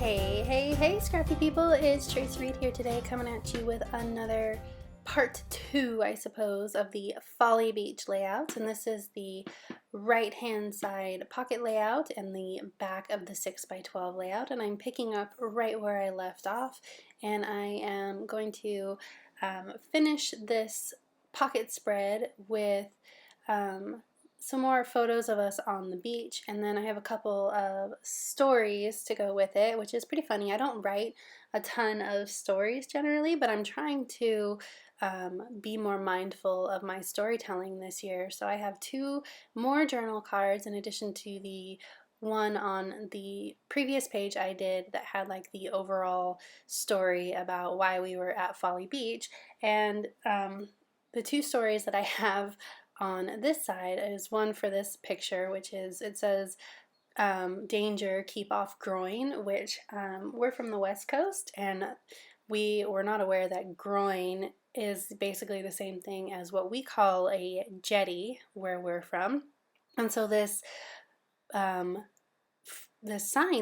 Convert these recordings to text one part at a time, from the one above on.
Hey, scrappy people, it's Trace Reed here today, coming at you with another part 2, I suppose, of the Folly Beach layout. And this is the right hand side pocket layout and the back of the 6x12 layout. And I'm picking up right where I left off, and I am going to finish this pocket spread with some more photos of us on the beach, and then I have a couple of stories to go with it, which is pretty funny. I don't write a ton of stories generally, but I'm trying to be more mindful of my storytelling this year. So I have 2 more journal cards in addition to the one on the previous page I did that had like the overall story about why we were at Folly Beach, and the 2 stories that I have on this side is one for this picture, which is, it says danger, keep off groin, which we're from the West Coast, and we were not aware that groin is basically the same thing as what we call a jetty where we're from. And so this sign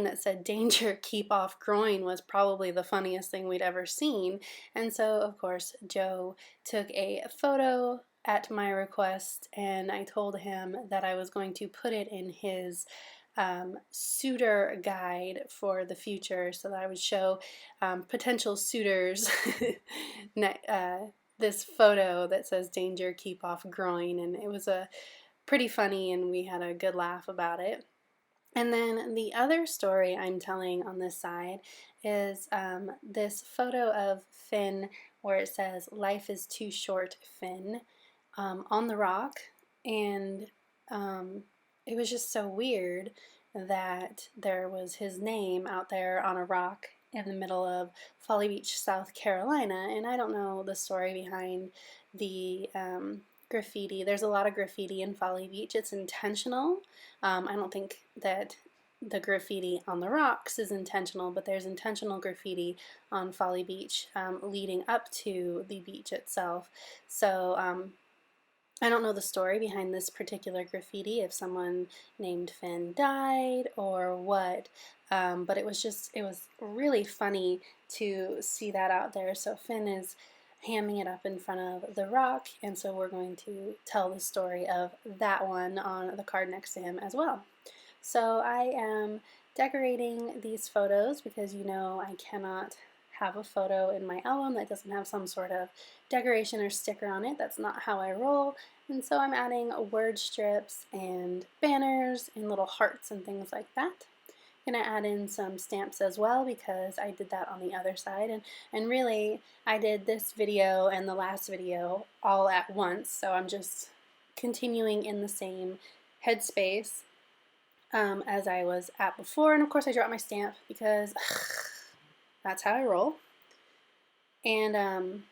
that said danger, keep off groin was probably the funniest thing we'd ever seen. And so of course Joe took a photo at my request, and I told him that I was going to put it in his suitor guide for the future, so that I would show potential suitors this photo that says danger, keep off groin. And it was pretty funny, and we had a good laugh about it. And then the other story I'm telling on this side is this photo of Finn, where it says life is too short, Finn, on the rock. And it was just so weird that there was his name out there on a rock in the middle of Folly Beach, South Carolina. And I don't know the story behind the graffiti. There's a lot of graffiti in Folly Beach. It's intentional. I don't think that the graffiti on the rocks is intentional, but there's intentional graffiti on Folly Beach leading up to the beach itself. So I don't know the story behind this particular graffiti, if someone named Finn died or what, but it was really funny to see that out there. So Finn is hamming it up in front of the rock, and so we're going to tell the story of that one on the card next to him as well. So I am decorating these photos because I cannot have a photo in my album that doesn't have some sort of decoration or sticker on it. That's not how I roll. And so I'm adding word strips and banners and little hearts and things like that. I'm going to add in some stamps as well because I did that on the other side, and really I did this video and the last video all at once, so I'm just continuing in the same headspace as I was at before. And of course I dropped my stamp because that's how I roll. And I'm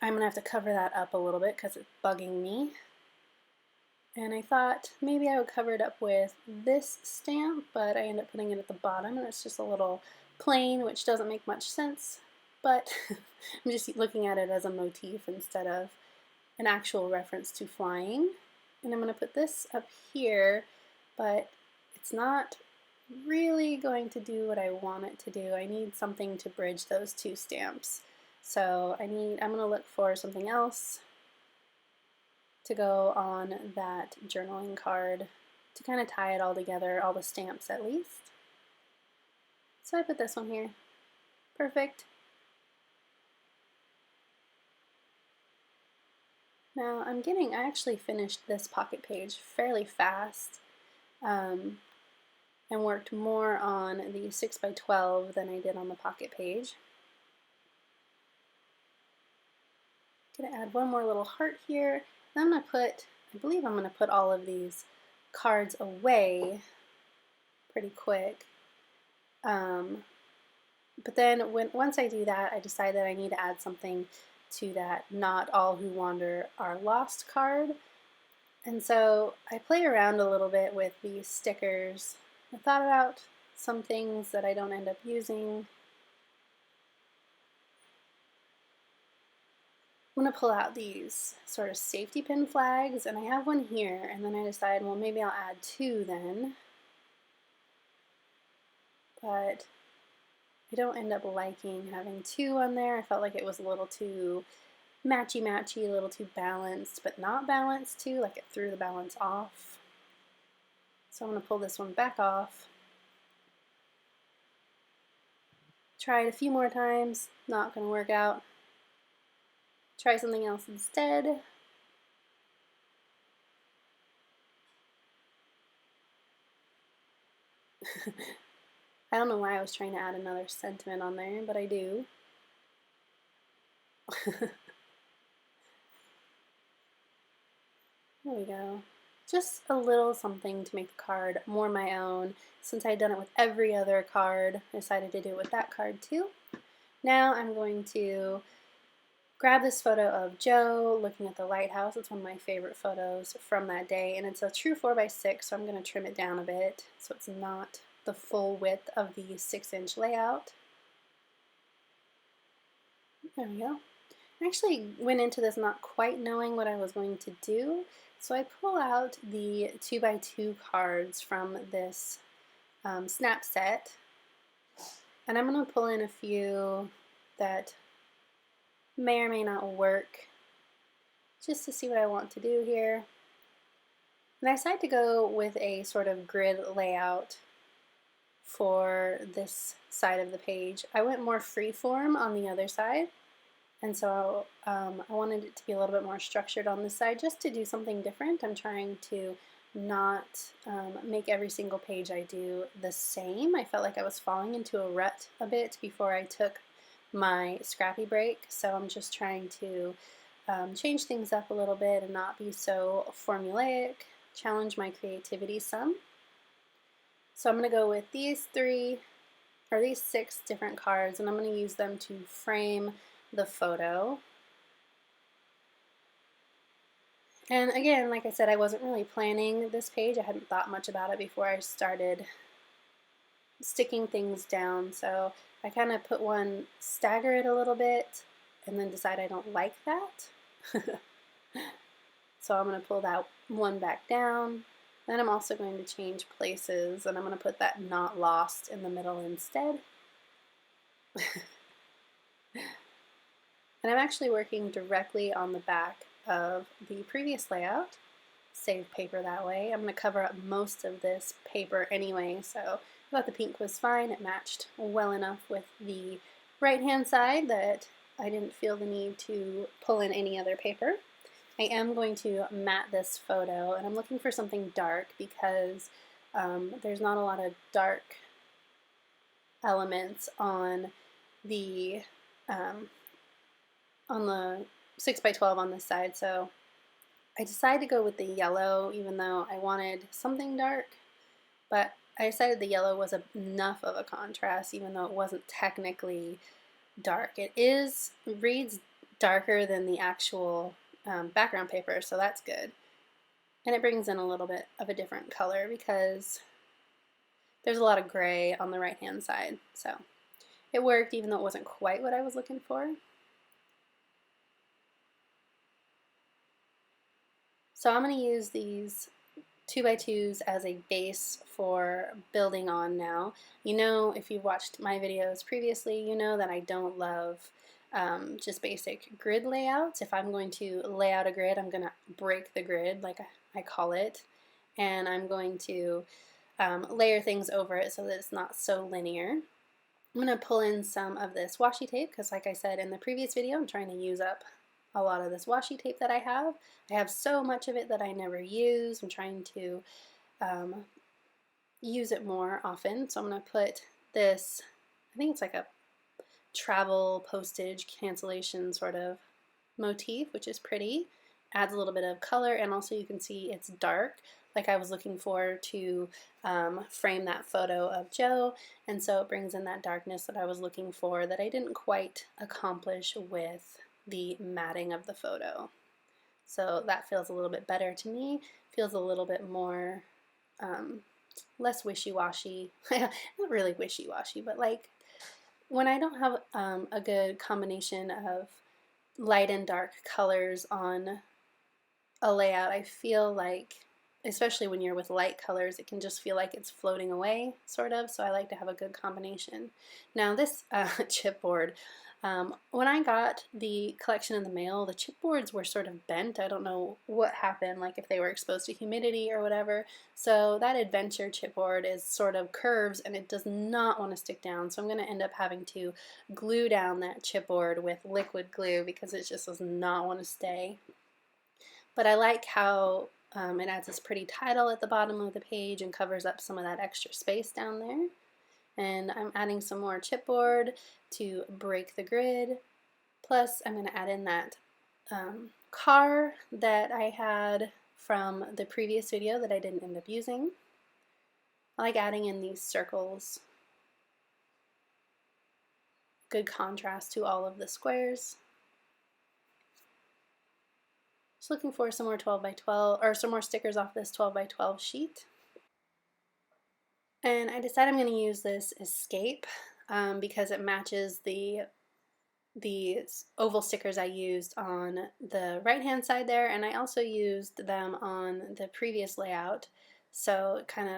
going to have to cover that up a little bit because it's bugging me. And I thought maybe I would cover it up with this stamp, but I end up putting it at the bottom, and it's just a little plain, which doesn't make much sense. But I'm just looking at it as a motif instead of an actual reference to flying. And I'm going to put this up here, but it's not really going to do what I want it to do. I need something to bridge those 2 stamps. So I'm going to look for something else to go on that journaling card to kind of tie it all together, all the stamps at least. So I put this one here. Perfect. Now I actually finished this pocket page fairly fast and worked more on the 6x12 than I did on the pocket page. I'm going to add one more little heart here. Then I believe I'm going to put all of these cards away pretty quick. But then once I do that, I decide that I need to add something to that "Not all who wander are lost" card. And so I play around a little bit with these stickers. I thought about some things that I don't end up using. I'm going to pull out these sort of safety pin flags, and I have one here, and then I decide, well, maybe I'll add 2 then. But I don't end up liking having two on there. I felt like it was a little too matchy-matchy, a little too balanced, but not balanced too, like it threw the balance off. So I'm going to pull this one back off. Try it a few more times, not going to work out. Try something else instead. I don't know why I was trying to add another sentiment on there, but I do. There we go. Just a little something to make the card more my own. Since I'd done it with every other card, I decided to do it with that card too. Now I'm going to grab this photo of Joe looking at the lighthouse. It's one of my favorite photos from that day, and it's a true 4x6, so I'm going to trim it down a bit so it's not the full width of the 6-inch layout. There we go. I actually went into this not quite knowing what I was going to do, so I pull out the 2x2 cards from this snap set, and I'm going to pull in a few that may or may not work just to see what I want to do here. And I decided to go with a sort of grid layout for this side of the page. I went more freeform on the other side, and so I wanted it to be a little bit more structured on this side just to do something different. I'm trying to not make every single page I do the same. I felt like I was falling into a rut a bit before I took my scrappy break, so I'm just trying to change things up a little bit and not be so formulaic, challenge my creativity some. So I'm going to go with these 6 different cards, and I'm going to use them to frame the photo. And again, like I said, I wasn't really planning this page. I hadn't thought much about it before I started sticking things down, so I kind of put one, stagger it a little bit, and then decide I don't like that. So I'm going to pull that one back down. Then I'm also going to change places, and I'm going to put that not lost in the middle instead. And I'm actually working directly on the back of the previous layout. Save paper that way. I'm going to cover up most of this paper anyway, so I thought the pink was fine. It matched well enough with the right-hand side that I didn't feel the need to pull in any other paper. I am going to matte this photo, and I'm looking for something dark because there's not a lot of dark elements on the 6x12 on this side, so I decided to go with the yellow even though I wanted something dark, but I decided the yellow was enough of a contrast even though it wasn't technically dark. It reads darker than the actual background paper, so that's good. And it brings in a little bit of a different color because there's a lot of gray on the right hand side, so it worked even though it wasn't quite what I was looking for. So I'm going to use these 2x2s as a base for building on now. You know, if you've watched my videos previously, you know that I don't love just basic grid layouts. If I'm going to lay out a grid, I'm going to break the grid, like I call it, and I'm going to layer things over it so that it's not so linear. I'm going to pull in some of this washi tape because, like I said in the previous video, I'm trying to use up a lot of this washi tape that I have. I have so much of it that I never use. I'm trying to use it more often. So I'm going to put this, I think it's like a travel postage cancellation sort of motif, which is pretty. Adds a little bit of color, and also you can see it's dark, like I was looking for to frame that photo of Joe, and so it brings in that darkness that I was looking for that I didn't quite accomplish with the matting of the photo. So that feels a little bit better to me, feels a little bit more less wishy-washy. Not really wishy-washy, but like when I don't have a good combination of light and dark colors on a layout, I feel like especially when you're with light colors, it can just feel like it's floating away, sort of, so I like to have a good combination. Now this chipboard, when I got the collection in the mail, the chipboards were sort of bent. I don't know what happened, like if they were exposed to humidity or whatever. So that adventure chipboard is sort of curves and it does not want to stick down. So I'm going to end up having to glue down that chipboard with liquid glue because it just does not want to stay. But I like how it adds this pretty title at the bottom of the page and covers up some of that extra space down there. And I'm adding some more chipboard to break the grid. Plus I'm going to add in that car that I had from the previous video that I didn't end up using. I like adding in these circles. Good contrast to all of the squares. Just looking for some more 12 by 12 or some more stickers off this 12 by 12 sheet. And I decided I'm going to use this escape because it matches the oval stickers I used on the right hand side there, and I also used them on the previous layout, so it kind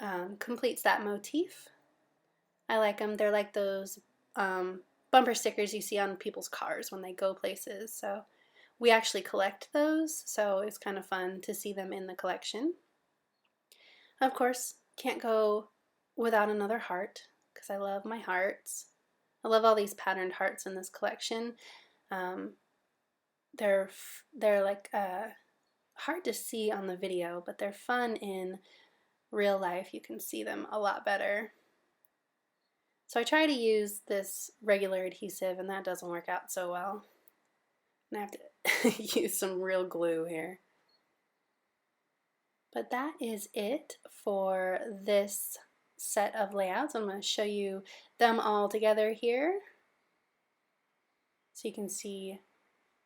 of completes that motif. I like them. They're like those bumper stickers you see on people's cars when they go places, so we actually collect those, so it's kind of fun to see them in the collection. Of course, can't go without another heart because I love my hearts. I love all these patterned hearts in this collection. They're like hard to see on the video, but they're fun in real life. You can see them a lot better. So I try to use this regular adhesive and that doesn't work out so well. And I have to use some real glue here. But that is it for this set of layouts. I'm going to show you them all together here. So you can see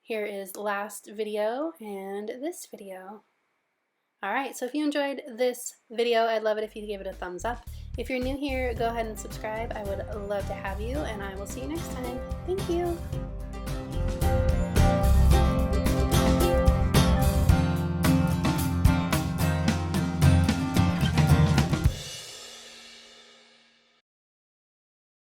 here is last video and this video. Alright, so if you enjoyed this video, I'd love it if you gave it a thumbs up. If you're new here, go ahead and subscribe. I would love to have you, and I will see you next time. Thank you!